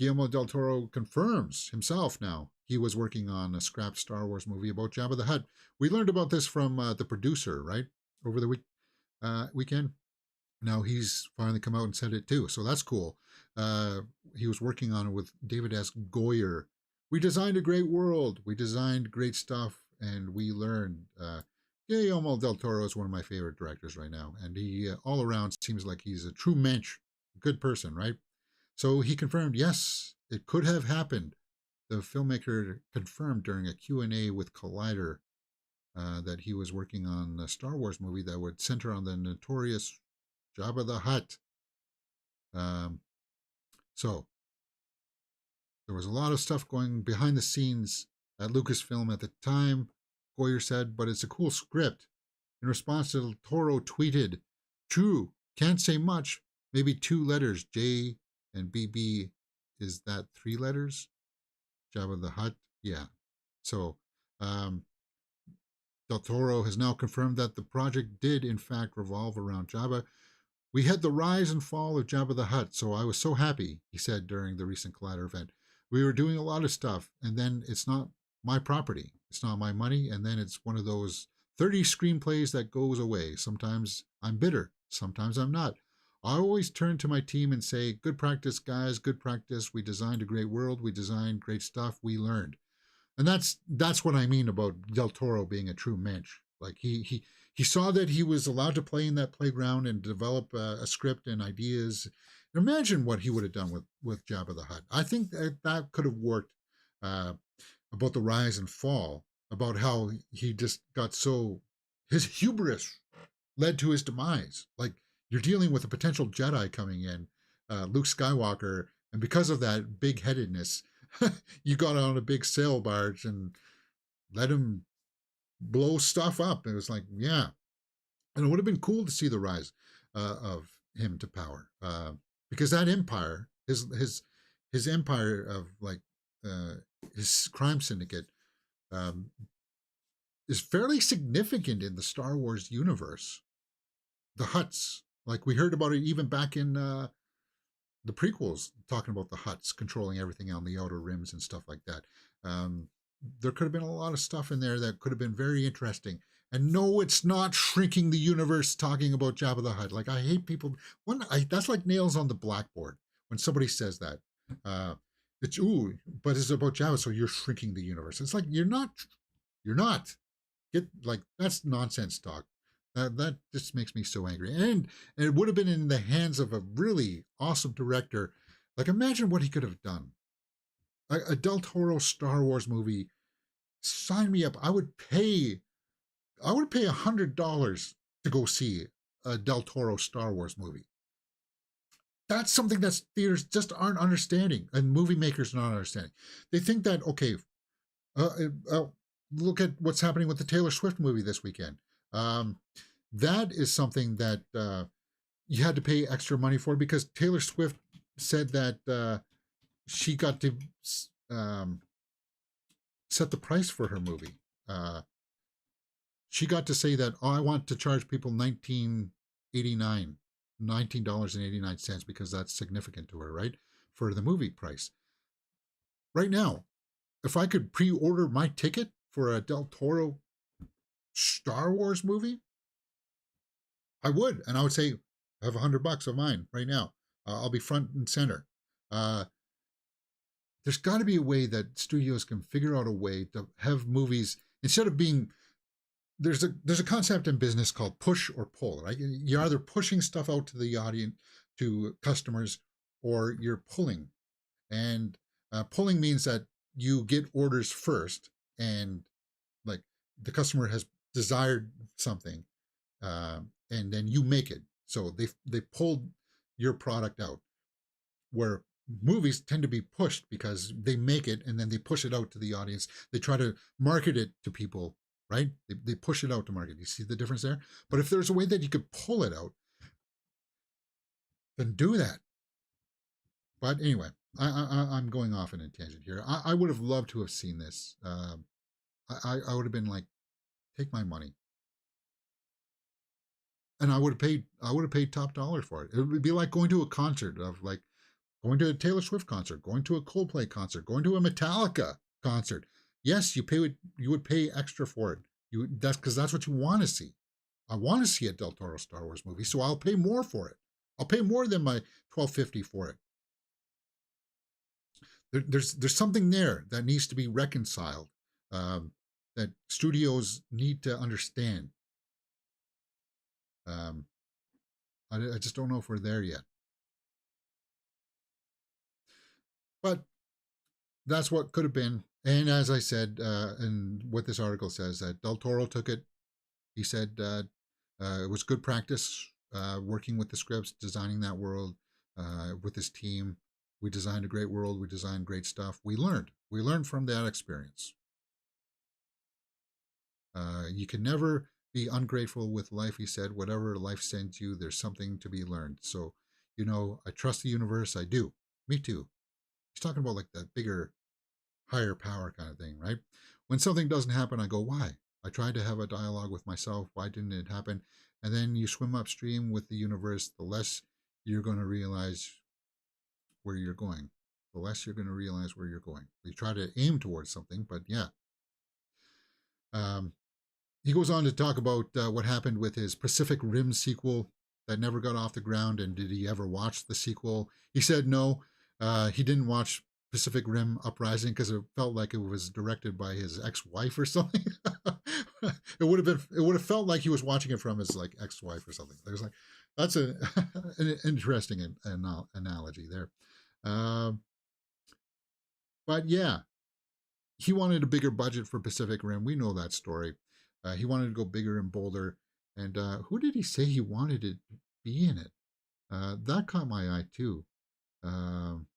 Guillermo Del Toro confirms himself now he was working on a scrap Star Wars movie about Jabba the Hutt. We learned about this from the producer, right, over the weekend. Now he's finally come out and said it too, so that's cool. He was working on it with David S. Goyer. We designed a great world. We designed great stuff, and we learned. Guillermo Del Toro is one of my favorite directors right now, and he all around seems like he's a true mensch, good person, right? So he confirmed, yes, it could have happened. The filmmaker confirmed during a Q&A with Collider that he was working on a Star Wars movie that would center on the notorious Jabba the Hutt. Um, so there was a lot of stuff going behind the scenes at Lucasfilm at the time, Goyer said, but it's a cool script. In response, Del Toro tweeted, "True, can't say much. Maybe 2 letters, J and BB. Is that 3 letters? Jabba the Hutt? Yeah." So Del Toro has now confirmed that the project did, in fact, revolve around Jabba. We had the rise and fall of Jabba the Hutt, so I was so happy, he said during the recent Collider event. We were doing a lot of stuff, and then it's not my property. It's not my money, and then it's one of those 30 screenplays that goes away. Sometimes I'm bitter. Sometimes I'm not. I always turn to my team and say, good practice, guys, good practice. We designed a great world. We designed great stuff. We learned. And that's what I mean about Del Toro being a true mensch. Like he saw that he was allowed to play in that playground and develop a script and ideas. Imagine what he would have done with Jabba the Hutt. I think that could have worked uh, about the rise and fall, about how he just got so his hubris led to his demise. Like you're dealing with a potential Jedi coming in, Luke Skywalker, and because of that big headedness, you got on a big sail barge and let him blow stuff up. It was like, yeah. And it would have been cool to see the rise of him to power, because that empire, his empire of like his crime syndicate, um, is fairly significant in the Star Wars universe. The Hutts, like we heard about it even back in the prequels, talking about the Hutts controlling everything on the outer rims and stuff like that. There could have been a lot of stuff in there that could have been very interesting. And no, it's not shrinking the universe talking about Jabba the Hutt. Like I hate people. That's like nails on the blackboard when somebody says that. It's but it's about Jabba, so you're shrinking the universe. It's like you're not. You're not. Get like that's nonsense talk. That just makes me so angry. And it would have been in the hands of a really awesome director. Like imagine what he could have done. A Del Toro Star Wars movie. Sign me up. I would pay $100 to go see a Del Toro Star Wars movie. That's something that theaters just aren't understanding, and movie makers not understanding. They think that okay, uh, look at what's happening with the Taylor Swift movie this weekend. That is something that you had to pay extra money for because Taylor Swift said that she got to set the price for her movie. She got to say that, oh, I want to charge people $19.89 because that's significant to her, right? For the movie price. Right now, if I could pre-order my ticket for a Del Toro Star Wars movie, I would, and I would say, I have $100 of mine right now. I'll be front and center. There's got to be a way that studios can figure out a way to have movies instead of being. There's a concept in business called push or pull, right? You're either pushing stuff out to the audience, to customers, or you're pulling. And pulling means that you get orders first, and like the customer has desired something, and then you make it. So they pulled your product out. Where movies tend to be pushed because they make it and then they push it out to the audience. They try to market it to people, right? They push it out to market. You see the difference there? But if there's a way that you could pull it out, then do that. But anyway, I'm going off on a tangent here. I would have loved to have seen this. I would have been like, take my money. And I would have paid top dollar for it. It would be like going to a concert of like going to a Taylor Swift concert, going to a Coldplay concert, going to a Metallica concert. Yes, you would pay extra for it. That's because that's what you want to see. I want to see a Del Toro Star Wars movie, so I'll pay more for it. I'll pay more than my $12.50 for it. There's something there that needs to be reconciled. That studios need to understand. Um, I just don't know if we're there yet. But that's what could have been. And as I said, and what this article says, that Del Toro took it. He said it was good practice working with the scripts, designing that world with his team. We designed a great world. We designed great stuff. We learned. We learned from that experience. You can never be ungrateful with life, he said. Whatever life sends you, there's something to be learned. So, I trust the universe. I do. Me too. He's talking about like that bigger, higher power kind of thing, right? When something doesn't happen, I go, why? I tried to have a dialogue with myself. Why didn't it happen? And then you swim upstream with the universe, the less you're going to realize where you're going. The less you're going to realize where you're going. You try to aim towards something, but yeah. Um, he goes on to talk about what happened with his Pacific Rim sequel that never got off the ground, and did he ever watch the sequel? He said no. He didn't watch Pacific Rim Uprising because it felt like it was directed by his ex-wife or something. It would have felt like he was watching it from his like ex-wife or something. It was like that's an interesting analogy there. Uh, but yeah, he wanted a bigger budget for Pacific Rim. We know that story. He wanted to go bigger and bolder. And who did he say he wanted to be in it? That caught my eye too. Um,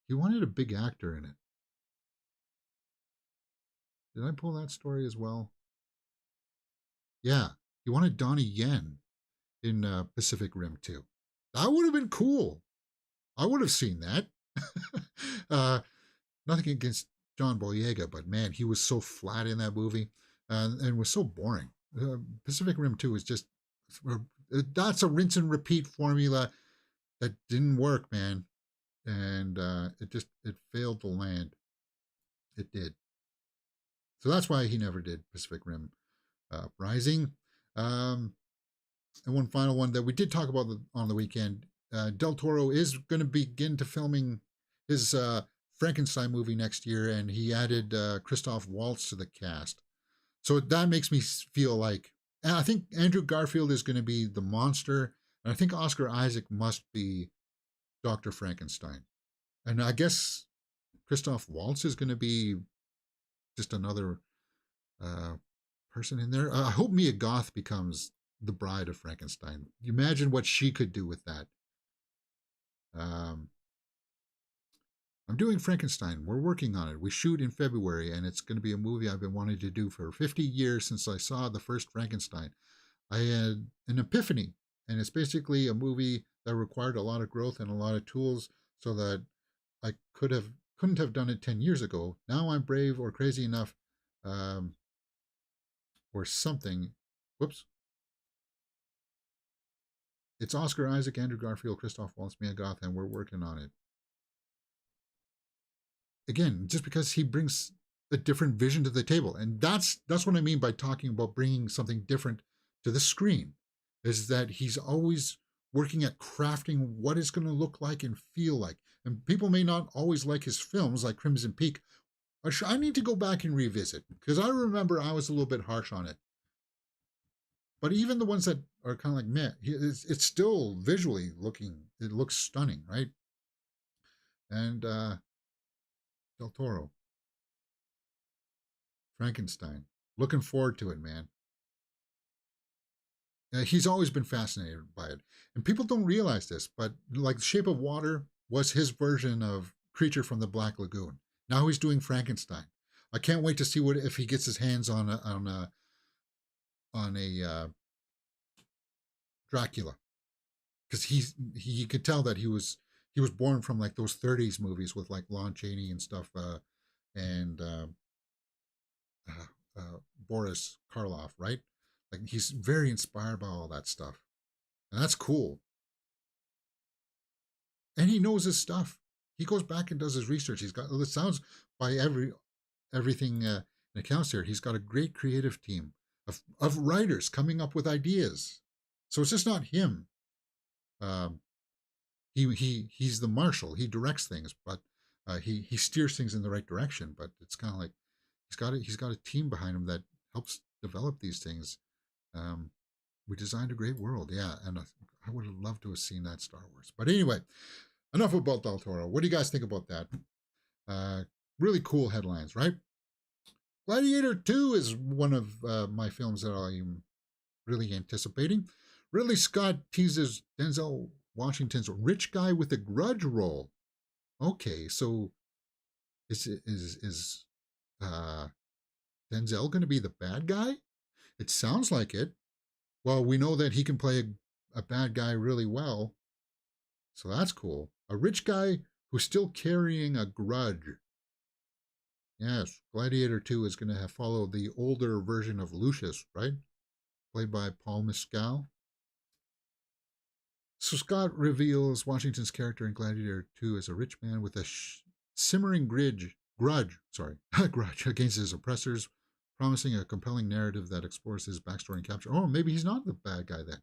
he wanted a big actor in it. Did I pull that story as well? Yeah, he wanted Donnie Yen in Pacific Rim 2. That would have been cool. I would have seen that. uh, Nothing against John Boyega, but man, he was so flat in that movie and was so boring. Pacific Rim 2 is just, that's a rinse and repeat formula that didn't work, man. And it failed to land. It did. So that's why he never did Pacific Rim Rising. Um, and one final one that we did talk about on the weekend. Del Toro is going to begin to filming his Frankenstein movie next year, and he added Christoph Waltz to the cast. So that makes me feel like, I think Andrew Garfield is going to be the monster, and I think Oscar Isaac must be Dr. Frankenstein. And I guess Christoph Waltz is going to be just another uh, person in there. I hope Mia Goth becomes the bride of Frankenstein. You imagine what she could do with that. Um, I'm doing Frankenstein. We're working on it. We shoot in February, and it's going to be a movie I've been wanting to do for 50 years since I saw the first Frankenstein. I had an epiphany, and it's basically a movie that required a lot of growth and a lot of tools so that I couldn't have done it 10 years ago. Now I'm brave or crazy enough um, or something. Whoops. It's Oscar Isaac, Andrew Garfield, Christoph Waltz, Mia Goth, and we're working on it. Again, just because he brings a different vision to the table. And that's what I mean by talking about bringing something different to the screen, is that he's always working at crafting what it's going to look like and feel like. And people may not always like his films, like Crimson Peak. I need to go back and revisit, because I remember I was a little bit harsh on it. But even the ones that are kind of like meh, it's still visually looking, it looks stunning, right? And Del Toro, Frankenstein. Looking forward to it, man. He's always been fascinated by it. And people don't realize this, but like Shape of Water was his version of Creature from the Black Lagoon. Now he's doing Frankenstein. I can't wait to see what if he gets his hands on a Dracula, because he could tell that he was born from like those 30s movies with like Lon Chaney and stuff, and uh, Boris Karloff, right? Like he's very inspired by all that stuff, and that's cool. and he knows his stuff. He goes back and does his research. He's got, it sounds by everything accounts here, he's got a great creative team of writers coming up with ideas. So it's just not him. Um, he's the marshal. He directs things, but he steers things in the right direction. But it's kind of like he's got a team behind him that helps develop these things. Um, we designed a great world, yeah, and I would have loved to have seen that Star Wars. But anyway, enough about Del Toro. What do you guys think about that? Uh, really cool headlines, right? Gladiator 2 is one of my films that I'm really anticipating. Ridley Scott teases Denzel Washington's rich guy with a grudge role. Okay, so is uh, Denzel going to be the bad guy? It sounds like it. Well, we know that he can play a bad guy really well, so that's cool. A rich guy who's still carrying a grudge. Yes, Gladiator 2 is going to have follow the older version of Lucius, right? Played by Paul Mescal. So Scott reveals Washington's character in Gladiator 2 as a rich man with a simmering grudge against his oppressors, promising a compelling narrative that explores his backstory and capture. Oh, maybe he's not the bad guy then.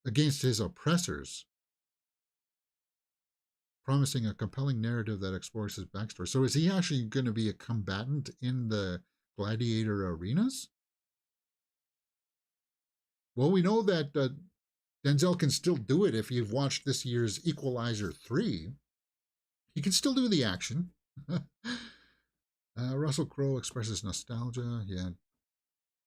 Against his oppressors, promising a compelling narrative that explores his backstory. So is he actually going to be a combatant in the gladiator arenas? Well, we know that Denzel can still do it if you've watched this year's Equalizer 3. He can still do the action. Russell Crowe expresses nostalgia. Yeah,